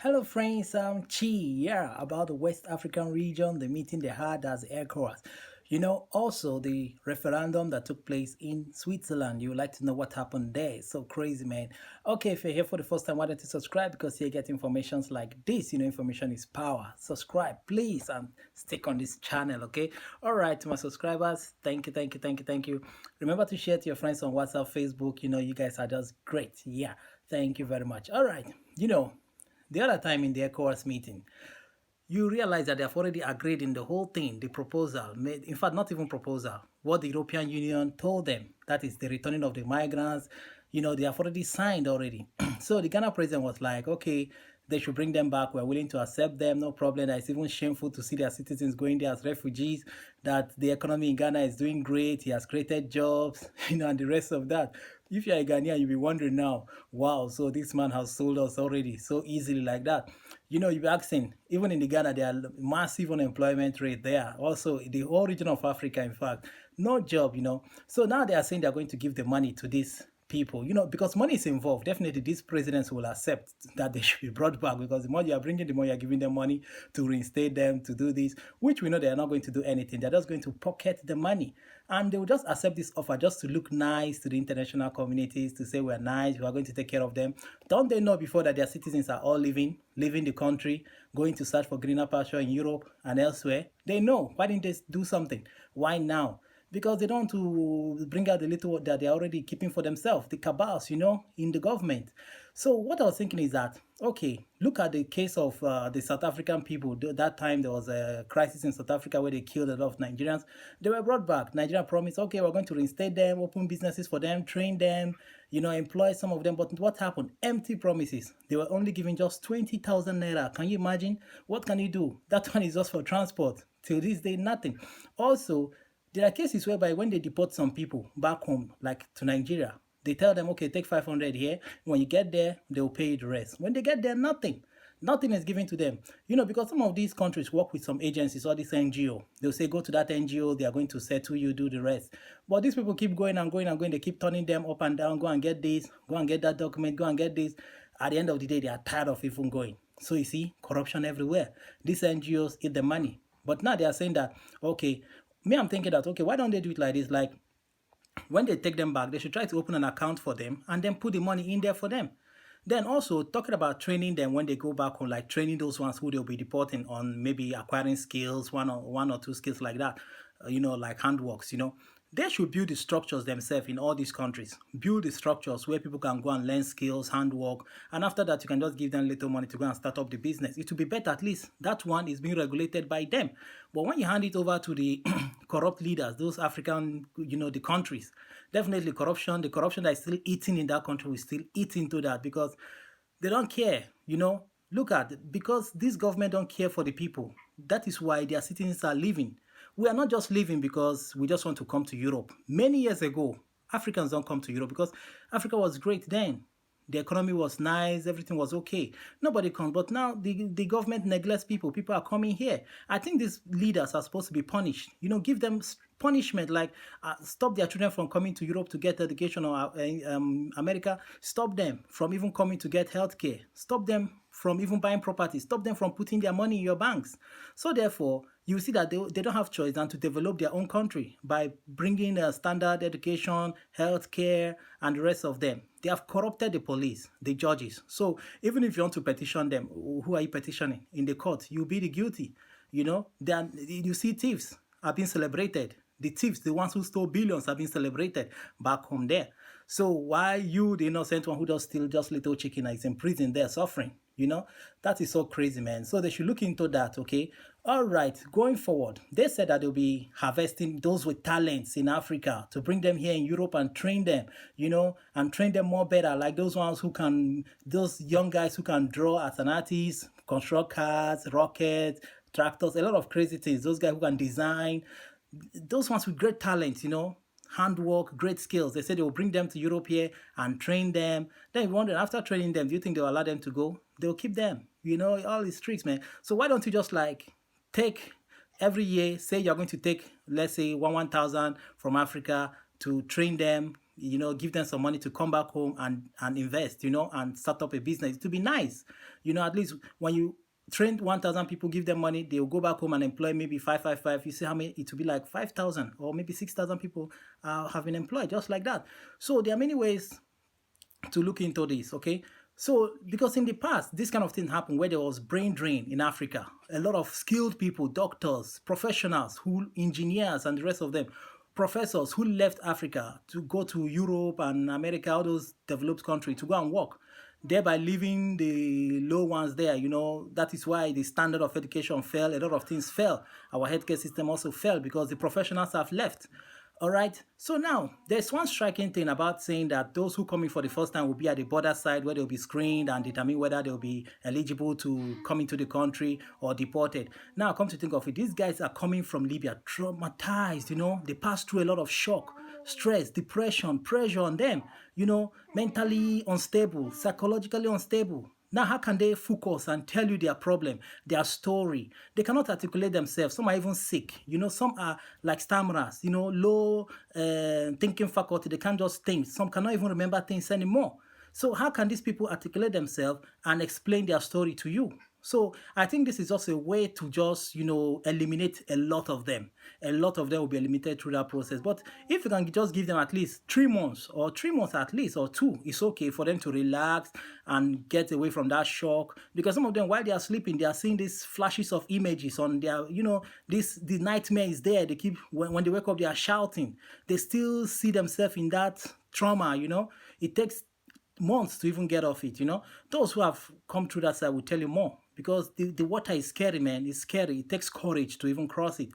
Hello friends, I'm Chi. Yeah, about the West African region, the meeting they had as ECOWAS. Also the referendum that took place in Switzerland. You would like to know what happened there. It's so crazy, man. Okay, if you're here for the first time, why don't you subscribe? Because you get informations like this. Information is power. Subscribe, please, and stick on this channel, okay? All right, to my subscribers, thank you, thank you, thank you, thank you. Remember to share to your friends on WhatsApp, Facebook. You guys are just great. Yeah, thank you very much. All right, the other time in the ECOWAS meeting, you realize that they have already agreed in the whole thing, the proposal, made, in fact, not even proposal, what the European Union told them, that is the returning of the migrants, they have already signed already. So the Ghana president was like, okay, they should bring them back. We're willing to accept them, no problem. That it's even shameful to see their citizens going there as refugees, that the economy in Ghana is doing great. He has created jobs, and the rest of that. If you're a Ghanaian, you'll be wondering now, wow, so this man has sold us already so easily like that. You'll be asking, even in the Ghana, there are massive unemployment rate there. Also, the whole region of Africa, in fact, no job. So now they are saying they're going to give the money to this people, because money is involved. Definitely, these presidents will accept that they should be brought back because the more you are bringing, the more you are giving them money to reinstate them, to do this, which we know they are not going to do anything. They're just going to pocket the money. And they will just accept this offer just to look nice to the international communities, to say we're nice, we are going to take care of them. Don't they know before that their citizens are all leaving the country, going to search for greener pasture in Europe and elsewhere? They know. Why didn't they do something? Why now? Because they don't want to bring out the little that they're already keeping for themselves, the cabals, in the government. So what I was thinking is that, okay, look at the case of the South African people. That time there was a crisis in South Africa where they killed a lot of Nigerians. They were brought back. Nigeria promised, okay, we're going to reinstate them, open businesses for them, train them, employ some of them. But what happened? Empty promises. They were only giving just 20,000 naira. Can you imagine? What can you do? That one is just for transport. Till this day, nothing. Also, there are cases whereby when they deport some people back home, like to Nigeria, they tell them, okay, take 500 here. When you get there, they'll pay you the rest. When they get there, nothing. Nothing is given to them. Because some of these countries work with some agencies or this NGO. They'll say, go to that NGO, they are going to settle you, do the rest. But these people keep going and going and going. They keep turning them up and down. Go and get this, go and get that document, go and get this. At the end of the day, they are tired of even going. So you see, corruption everywhere. These NGOs eat the money. But now they are saying that, okay, I'm thinking that, okay, why don't they do it like this? Like, when they take them back, they should try to open an account for them and then put the money in there for them. Then also talking about training them when they go back home, like training those ones who they'll be deporting on maybe acquiring skills, one or two skills like that, like handworks. They should build the structures themselves in all these countries. Build the structures where people can go and learn skills, handwork, and after that, you can just give them little money to go and start up the business. It will be better, at least that one is being regulated by them. But when you hand it over to the corrupt leaders, those African, the countries, definitely the corruption that is still eating in that country will still eat into that because they don't care. Look at, because this government don't care for the people. That is why their citizens are leaving. We are not just living because we just want to come to Europe. Many years ago, Africans don't come to Europe because Africa was great then. The economy was nice, everything was okay. Nobody comes, but now the government neglects people. People are coming here. I think these leaders are supposed to be punished. Give them punishment, like stop their children from coming to Europe to get education or America. Stop them from even coming to get healthcare. Stop them from even buying property. Stop them from putting their money in your banks. So therefore, you see that they don't have choice than to develop their own country by bringing a standard education, healthcare, and the rest of them. They have corrupted the police, the judges. So even if you want to petition them, who are you petitioning? In the court, you'll be the guilty. Then you see thieves are being celebrated. The thieves, the ones who stole billions, are being celebrated back home there. So why you, the innocent one who does steal just little chicken, is in prison there suffering? That is so crazy, man. So they should look into that, okay? All right, going forward, they said that they'll be harvesting those with talents in Africa to bring them here in Europe and train them, and train them more better, like those those young guys who can draw as an artist, construct cars, rockets, tractors, a lot of crazy things. Those guys who can design, those ones with great talent, handwork, great skills. They said they will bring them to Europe here and train them. Then you wonder, after training them, do you think they'll allow them to go? They'll keep them. All these tricks, man. So why don't you just take every year, say you're going to take, let's say, 1,000 from Africa to train them, give them some money to come back home and invest, and start up a business. To be nice, at least when you train 1,000 people, give them money, they'll go back home and employ maybe 555. You see how many, it will be like 5,000 or maybe 6,000 people have been employed just like that. So there are many ways to look into this, okay? So, because in the past, this kind of thing happened where there was brain drain in Africa. A lot of skilled people, doctors, professionals, engineers, and the rest of them, professors who left Africa to go to Europe and America, all those developed countries, to go and work, thereby leaving the low ones there. That is why the standard of education fell. A lot of things fell. Our healthcare system also fell because the professionals have left. All right. So now there's one striking thing about saying that those who come in for the first time will be at the border side where they'll be screened and determine whether they'll be eligible to come into the country or deported. Now, come to think of it, these guys are coming from Libya, traumatized, they pass through a lot of shock, stress, depression, pressure on them, mentally unstable, psychologically unstable. Now, how can they focus and tell you their problem, their story? They cannot articulate themselves. Some are even sick. Some are like stammerers, low thinking faculty. They can't just think. Some cannot even remember things anymore. So how can these people articulate themselves and explain their story to you? So I think this is also a way to just, eliminate a lot of them. A lot of them will be eliminated through that process. But if you can just give them at least 3 months or 3 months at least or two, it's okay for them to relax and get away from that shock. Because some of them, while they are sleeping, they are seeing these flashes of images on their, the nightmare is there. They keep, when they wake up, they are shouting. They still see themselves in that trauma, It takes months to even get off it. Those who have come through that side will tell you more, because the water is scary, man. It's scary. It takes courage to even cross it.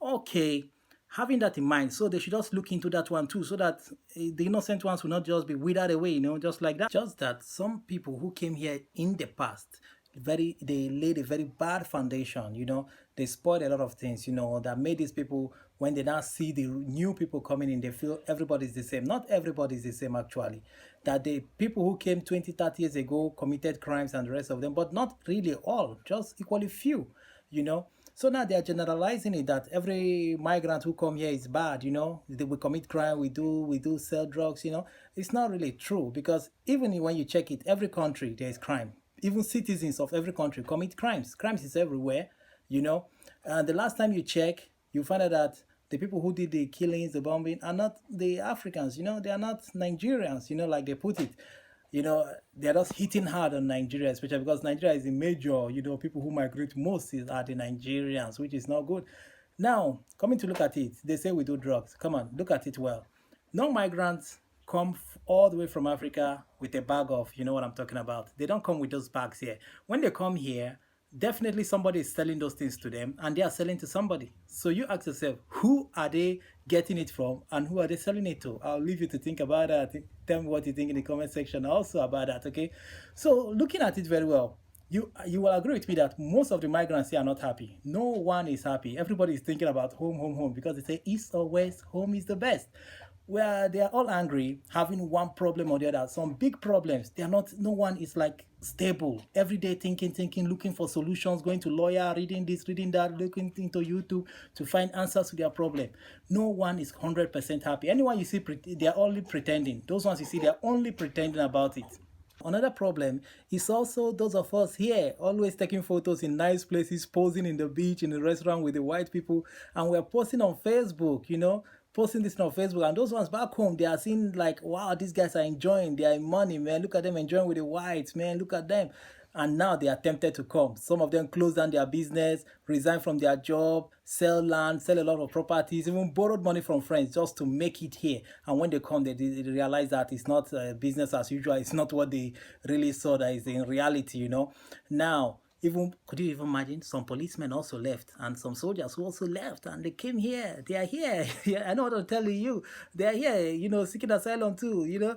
Okay, having that in mind, so they should just look into that one too, so that the innocent ones will not just be withered away, just like that. Just that some people who came here in the past, they laid a very bad foundation. They spoiled a lot of things, that made these people, when they now see the new people coming in, they feel everybody's the same. Not everybody's the same, actually. That the people who came 20, 30 years ago committed crimes and the rest of them, but not really all, just equally few, So now they are generalizing it that every migrant who come here is bad, They will commit crime, we do sell drugs, It's not really true, because even when you check it, every country there is crime. Even citizens of every country commit crimes. Crimes is everywhere, And the last time you check, you find out that the people who did the killings, the bombing, are not the Africans, they are not Nigerians, like they put it. They're just hitting hard on Nigeria, especially because Nigeria is a major, people who migrate most are the Nigerians, which is not good. Now, coming to look at it, they say we do drugs. Come on, look at it well. Non-migrants come all the way from Africa with a bag of, what I'm talking about. They don't come with those bags here. When they come here, definitely somebody is selling those things to them, and they are selling to somebody. So you ask yourself, who are they getting it from and who are they selling it to? I'll leave you to think about that. Tell me what you think in the comment section also about that, okay? So looking at it very well, you will agree with me that most of the migrants here are not happy. No one is happy. Everybody is thinking about home, home, home, because they say east or west, home is the best. Where they are all angry, having one problem or the other, some big problems. No one is like stable. Every day thinking, looking for solutions, going to lawyer, reading this, reading that, looking into YouTube to find answers to their problem. No one is 100% happy. Anyone you see, they are only pretending. Those ones you see, they are only pretending about it. Another problem is also those of us here always taking photos in nice places, posing in the beach, in the restaurant with the white people, and we're posting on Facebook, posting this on Facebook, and those ones back home, they are seeing like, wow, these guys are enjoying, they are in money, man. Look at them enjoying with the whites, man. Look at them. And now they are tempted to come. Some of them close down their business, resign from their job, sell land, sell a lot of properties, even borrowed money from friends just to make it here. And when they come, they realize that it's not business as usual. It's not what they really saw that is in reality, Now, could you even imagine, some policemen also left, and some soldiers who also left, and they came here. They are here. Yeah, I know what I'm telling you. They are here, seeking asylum too,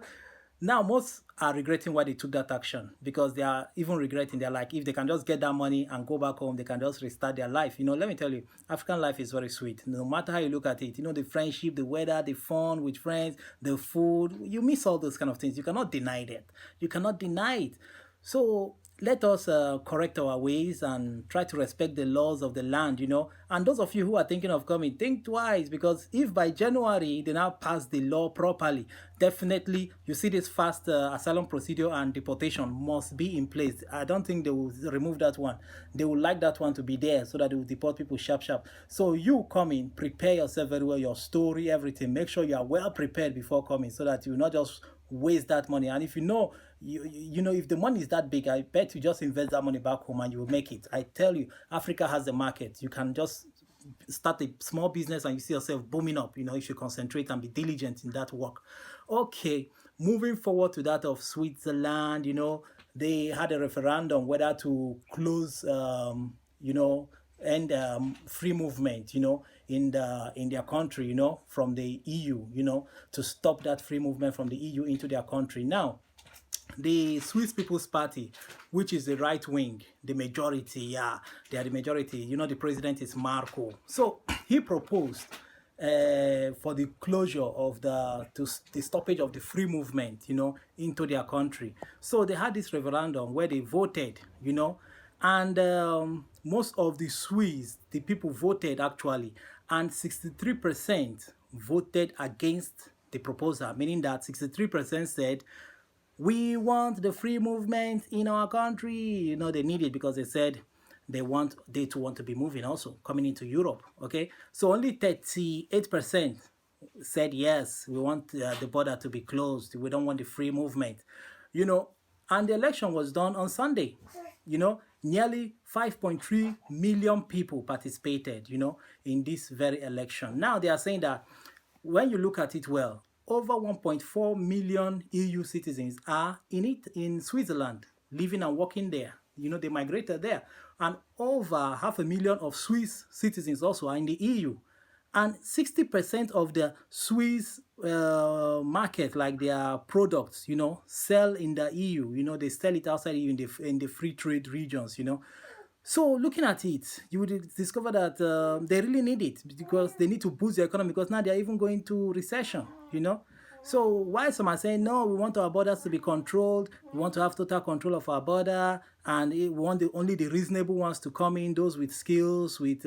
Now, most are regretting why they took that action, because they are even regretting. They're like, if they can just get that money and go back home, they can just restart their life. Let me tell you, African life is very sweet. No matter how you look at it, the friendship, the weather, the fun with friends, the food, you miss all those kind of things. You cannot deny that. You cannot deny it. So let us correct our ways and try to respect the laws of the land. And those of you who are thinking of coming, think twice, because if by January they now pass the law properly, definitely you see this fast asylum procedure and deportation must be in place. I don't think they will remove that one. They would like that one to be there so that they will deport people sharp, sharp. So you coming, prepare yourself very well, your story, everything. Make sure you are well prepared before coming so that you not just waste that money. And if you know if the money is that big, I bet you just invest that money back home and you will make it. I tell you, Africa has the market. You can just start a small business and you see yourself booming up, if you concentrate and be diligent in that work. Okay, moving forward to that of Switzerland. They had a referendum whether to close, and free movement, in their country, from the EU, to stop that free movement from the EU into their country. Now, the Swiss People's Party, which is the right wing, the majority, yeah, they are the majority. The president is Marco. So he proposed for the closure of the stoppage of the free movement, into their country. So they had this referendum where they voted, and most of the Swiss, the people voted actually, and 63% voted against the proposal, meaning that 63% said we want the free movement in our country. They need it because they said they too want to be moving also, coming into Europe. Okay, so only 38% said yes, we want the border to be closed. We don't want the free movement. And the election was done on Sunday. Nearly 5.3 million people participated, in this very election. Now they are saying that when you look at it well, over 1.4 million EU citizens are in Switzerland, living and working there. They migrated there. And over 500,000 of Swiss citizens also are in the EU. And 60% of the Swiss market, like their products, sell in the EU. They sell it outside EU in the free trade regions. So looking at it, you would discover that they really need it because they need to boost the economy, because now they're even going to recession. So while some are saying, no, we want our borders to be controlled, we want to have total control of our border, and we want only the reasonable ones to come in, those with skills, with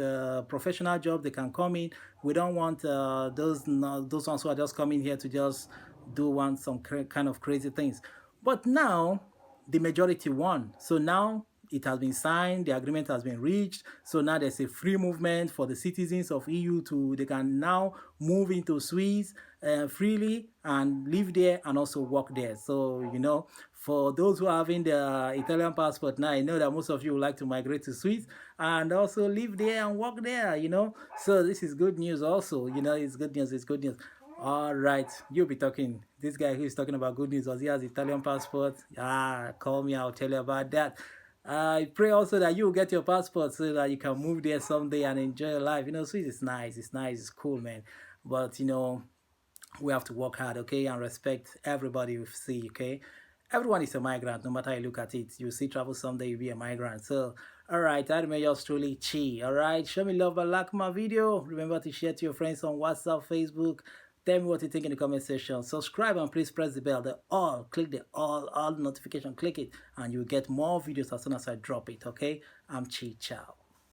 professional jobs, they can come in. We don't want those ones who are just coming here to just do some kind of crazy things. But now, the majority won. So now it has been signed, the agreement has been reached. So now there's a free movement for the citizens of EU they can now move into Swiss freely and live there and also work there. So, for those who are having the Italian passport now, I know that most of you would like to migrate to Swiss and also live there and work there, So this is good news also, it's good news, it's good news. All right, you'll be talking. This guy who is talking about good news, was he has Italian passport? Call me, I'll tell you about that. I pray also that you will get your passport so that you can move there someday and enjoy your life. Swiss is nice, it's cool, man. But we have to work hard, okay, and respect everybody we see, okay. Everyone is a migrant, no matter how you look at it. You see travel someday, you'll be a migrant. So, all right, I remain yours truly, Chi. All right, show me love and like my video. Remember to share to your friends on WhatsApp, Facebook. Tell me what you think in the comment section. Subscribe and please press the bell, click the all notification, click it, and you'll get more videos as soon as I drop it, okay? I'm Chi, ciao.